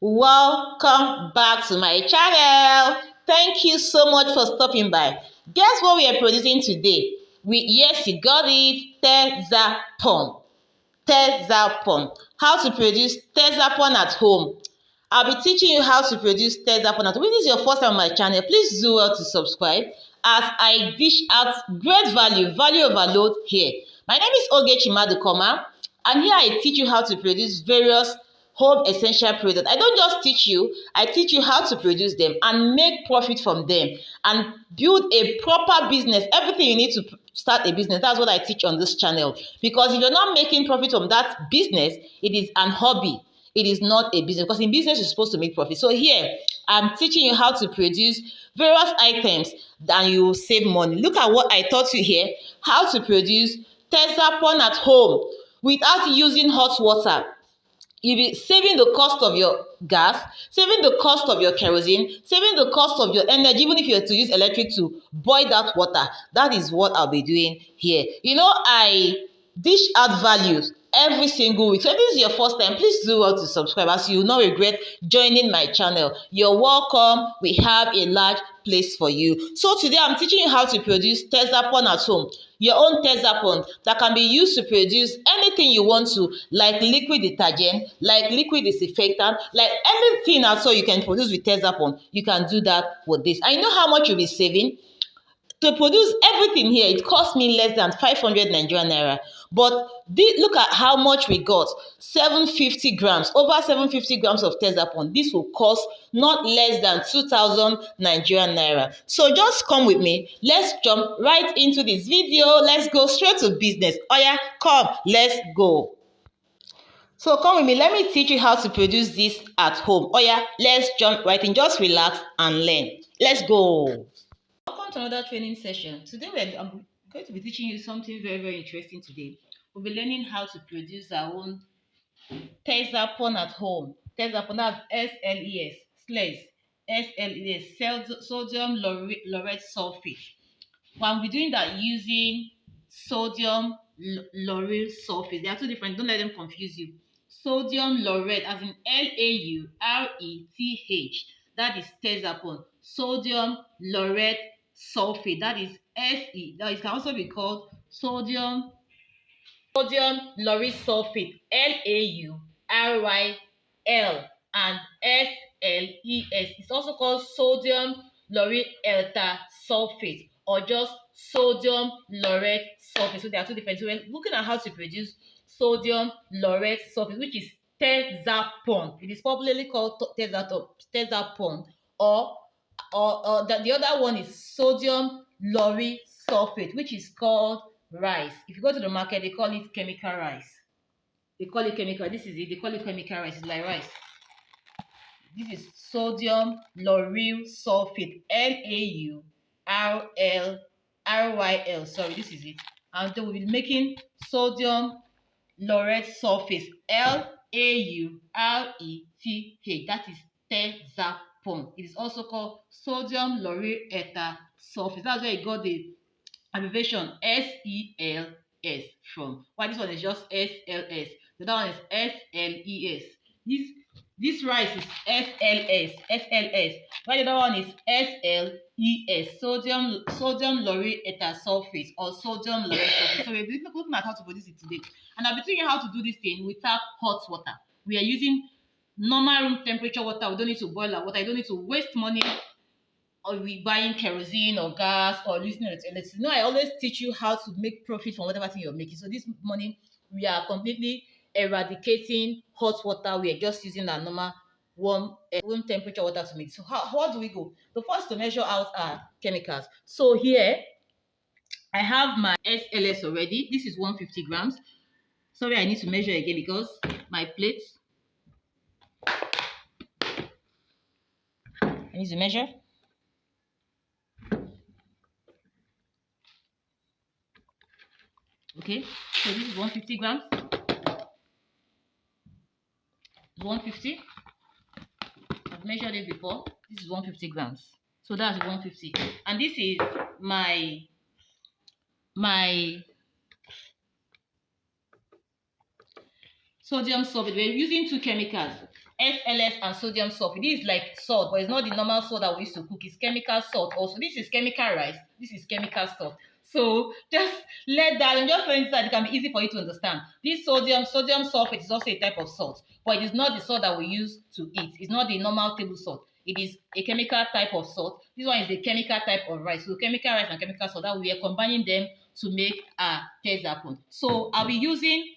Welcome back to my channel. Thank you so much for stopping by. Guess what we are producing today? Yes, you got it, Texapon. Texapon. How to produce Texapon at home. I'll be teaching you how to produce Texapon at home. If this is your first time on my channel, please do well to subscribe as I dish out great value overload here. My name is Ogechi Madukoma, and here I teach you how to produce various home essential products. I don't just teach you, I teach you how to produce them and make profit from them and build a proper business. Everything you need to start a business, that's what I teach on this channel. Because if you're not making profit from that business, it is an hobby. It is not a business, because in business you're supposed to make profit. So here I'm teaching you how to produce various items and you will save money. Look at what I taught you here, how to produce Texapon at home without using hot water. You'll be saving the cost of your gas, saving the cost of your kerosene, saving the cost of your energy, even if you are to use electric to boil that water. That is what I'll be doing here. You know, I dish out values every single week. So if this is your first time, please do well to subscribe, as you will not regret joining my channel. You're welcome. We have a large place for you. So today I'm teaching you how to produce Texapon at home. Your own Texapon that can be used to produce anything you want to, like liquid detergent, like liquid disinfectant, like anything at all you can produce with Texapon. You can do that with this. I know how much you'll be saving. To produce everything here, it cost me less than 500 Nigerian naira. But look at how much we got. 750 grams, over 750 grams of Texapon. This will cost not less than 2,000 Nigerian naira. So just come with me. Let's jump right into this video. Let's go straight to business. Oh yeah, come, let's go. So come with me, let me teach you how to produce this at home. Oh yeah, let's jump right in. Just relax and learn. Let's go. Welcome to another training session. Today I'm going to be teaching you something very interesting today. We'll be learning how to produce our own Texapon at home. Texapon, that's SLES, SLES, SLES, sodium laureth sulfate. We'll be doing that using sodium lauryl sulfate. They are two different, don't let them confuse you. Sodium laureth, as in LAURETH, that is Texapon. Sodium laureth sulfate, that is SE. That it can also be called sodium lauryl sulfate, LAURYL, and SLES. It's also called sodium lauryl sulfate, or just sodium laureth sulfate. So they are two different. So we're looking at how to produce sodium laureth sulfate, which is Texapon. It is popularly called Texapon, or the other one is sodium lauryl sulfate, which is called rice. If you go to the market, they call it chemical rice. They call it chemical. This is it. They call it chemical rice. It's like rice. This is sodium lauryl sulfate. LAURYL. Sorry, this is it. And then we'll be making sodium laureth sulfate. LAURETH. That is Texapon. It is also called sodium lauryl sulfate. That's where you got the abbreviation SELS from. Why this one is just SLS. The other one is SLES. This rice is SLS. While the other one is SLES. Sodium lauryl sulfate, or sodium laureth sulfate. So we're looking at how to produce it today. And I'll be teaching you how to do this thing without hot water. We are using normal room temperature water. We don't need to boil our water. You don't need to waste money or we buying kerosene or gas or using electricity. No, I always teach you how to make profit from whatever thing you're making. So this morning we are completely eradicating hot water. We are just using our normal room temperature water to make. So how do we go? The first to measure out our chemicals. So here I have my SLS already. This is 150 grams. Sorry, I need to measure again because my plates. I need to measure. Okay, so this is 150 grams. 150. I've measured it before. This is 150 grams. So that's 150. And this is my sodium sulfate. We're using two chemicals, SLS and sodium sulfate. This is like salt, but it's not the normal salt that we used to cook. It's chemical salt also. This is chemical rice. This is chemical salt. So just let that and just learn that it can be easy for you to understand. This sodium sulfate is also a type of salt, but it is not the salt that we use to eat. It's not the normal table salt. It is a chemical type of salt. This one is a chemical type of rice. So chemical rice and chemical salt, that we are combining them to make a Texapon. So I'll be using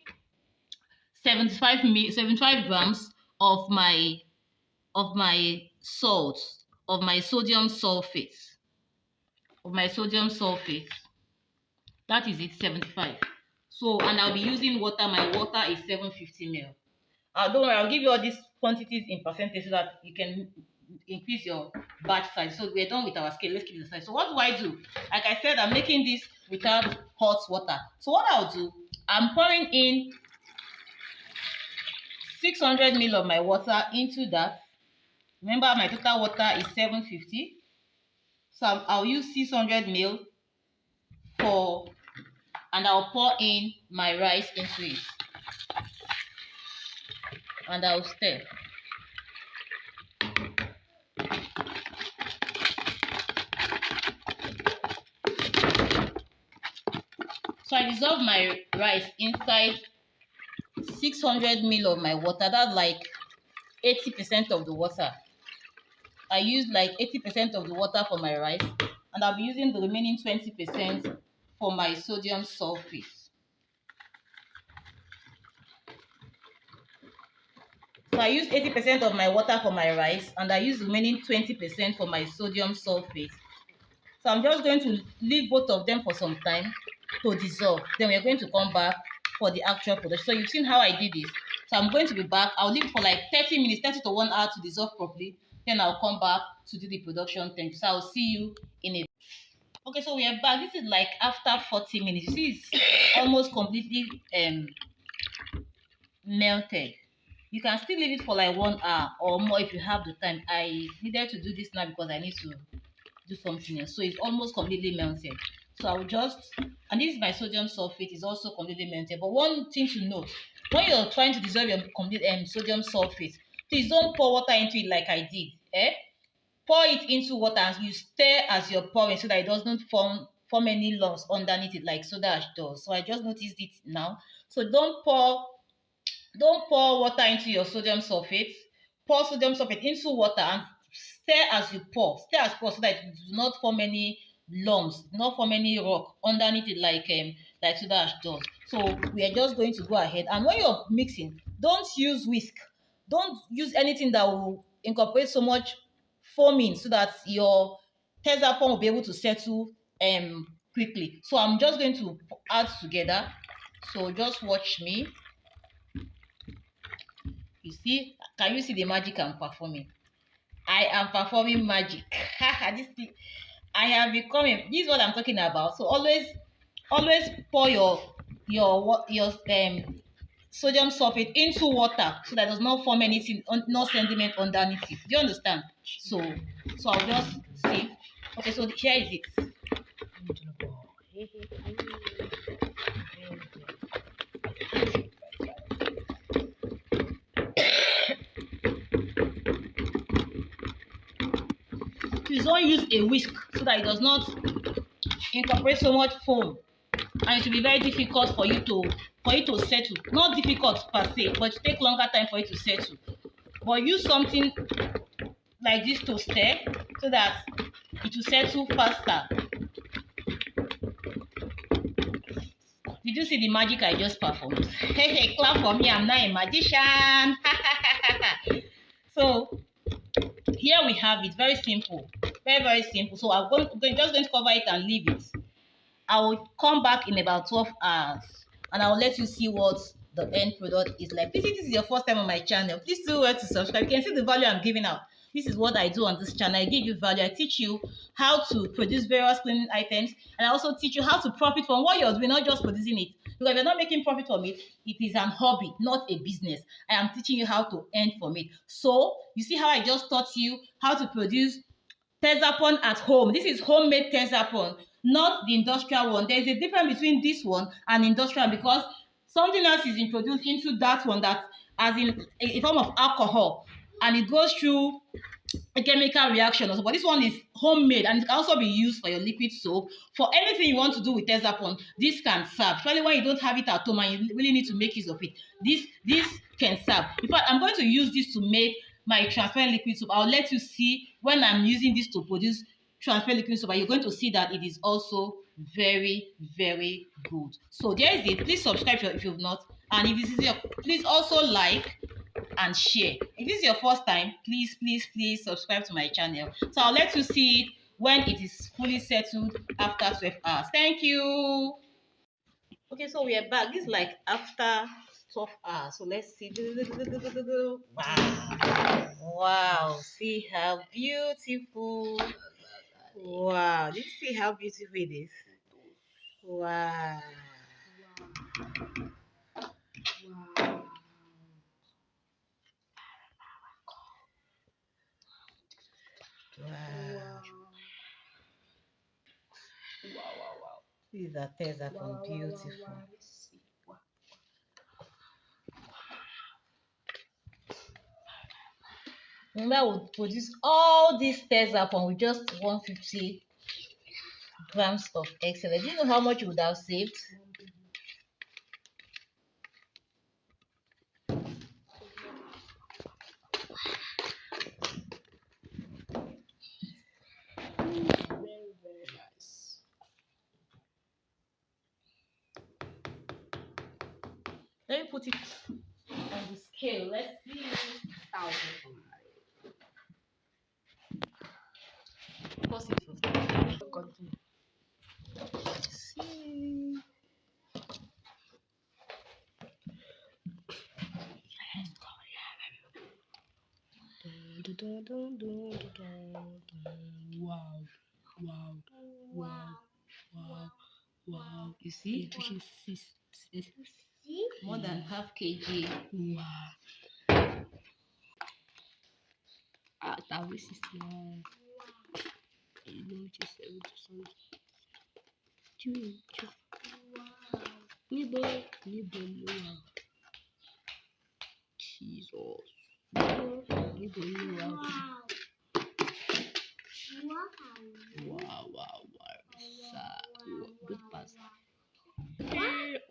75 grams of my salt, of my sodium sulfate. That is it, 75. So, and I'll be using water. My water is 750 ml. Don't worry, I'll give you all these quantities in percentage so that you can increase your batch size. So we're done with our scale. Let's keep the size. So what do? Like I said, I'm making this without hot water. So what I'll do, I'm pouring in 600 ml of my water into that. Remember, my total water is 750. So I'll use 600 ml and I'll pour in my rice into it. And I'll stir. So I dissolve my rice inside 600 ml of my water. That's like 80% of the water. I use like 80% of the water for my rice, and I'll be using the remaining 20% for my sodium sulfate. So I use 80% of my water for my rice, and I use the remaining 20% for my sodium sulfate. So I'm just going to leave both of them for some time to dissolve. Then we're going to come back for the actual production. So you've seen how I did this. So I'm going to be back. I'll leave it for like 30 minutes, 30 to 1 hour to dissolve properly. Then I'll come back to do the production thing. So I'll see you in a... Okay, so we are back. This is like after 40 minutes. You see, it's almost completely melted. You can still leave it for like 1 hour or more if you have the time. I needed to do this now because I need to do something else. So it's almost completely melted. So I will just, and this is my sodium sulfate, is also completely melted. But one thing to note, when you're trying to dissolve your complete sodium sulfate, please don't pour water into it like I did. Pour it into water and you stir as you're pouring so that it doesn't form any lumps underneath it like soda ash does. So I just noticed it now. So don't pour water into your sodium sulfate. Pour sodium sulfate into water and stir as you pour. Stir as you pour so that it does not form any lumps, not form any rock underneath it like soda ash does. So we are just going to go ahead, and when you're mixing, don't use whisk. Don't use anything that will incorporate so much foaming so that your Texapon will be able to settle quickly. So I'm just going to add together. So just watch me. You see, can you see the magic I'm performing? I am performing magic. I have becoming, this is what I'm talking about. So always pour your sodium sulfate into water so that it does not form anything, no sediment underneath it. Do you understand? So I'll just see. Okay, so here is it. Please don't use a whisk so that it does not incorporate so much foam, and it will be very difficult for you to settle. Not difficult per se, but it will take longer time for you to settle. But use something like this to stir so that it will settle faster. Did you see the magic I just performed? Hey, clap for me, I'm not a magician. So here we have it, very simple, very simple. So I'm just going to cover it and leave it. I will come back in about 12 hours and I will let you see what the end product is like. Please, if this is your first time on my channel, please do well to subscribe. You can see the value I'm giving out. This is what I do on this channel. I give you value. I teach you how to produce various cleaning items, and I also teach you how to profit from what you're doing, not just producing it. Because if you're not making profit from it, it is an hobby, not a business. I am teaching you how to earn from it. So you see how I just taught you how to produce Texapon at home. This is homemade Texapon, not the industrial one. There's a difference between this one and industrial because something else is introduced into that one, that as in a form of alcohol. and it goes through a chemical reaction also, but this one is homemade and it can also be used for your liquid soap. For anything you want to do with Texapon, this can serve, especially when you don't have it at home and you really need to make use of it. This can serve. In fact, I'm going to use this to make my transparent liquid soap. I'll let you see when I'm using this to produce transparent liquid soap, and you're going to see that it is also very, very good. So there is it. Please subscribe if you've not, and if this is your, please also like and share. If this is your first time, please subscribe to my channel. So I'll let you see it when it is fully settled after 12 hours. Thank you. Okay, so we are back. This is like after 12 hours. So let's see. Wow, see how beautiful. Wow, did you see how beautiful it is? Wow. Wow. These are Texapon, beautiful. Remember, I would produce all these Texapon with just 150 grams of excellence. Do you know how much you would have saved? Very nice. Let me put it on the scale. Let's see. 1,000. Pause it first. Continue. See. Wow. You see? More than half kg. Wow. That was 61. Jesus. Wow. Good pass.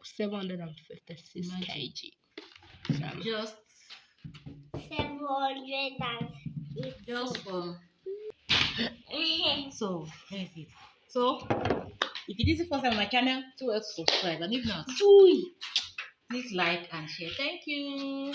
756 kg. Just 700. Just so that's it. So if it is the first time on my channel, do well to subscribe, and if not, please like and share. Thank you.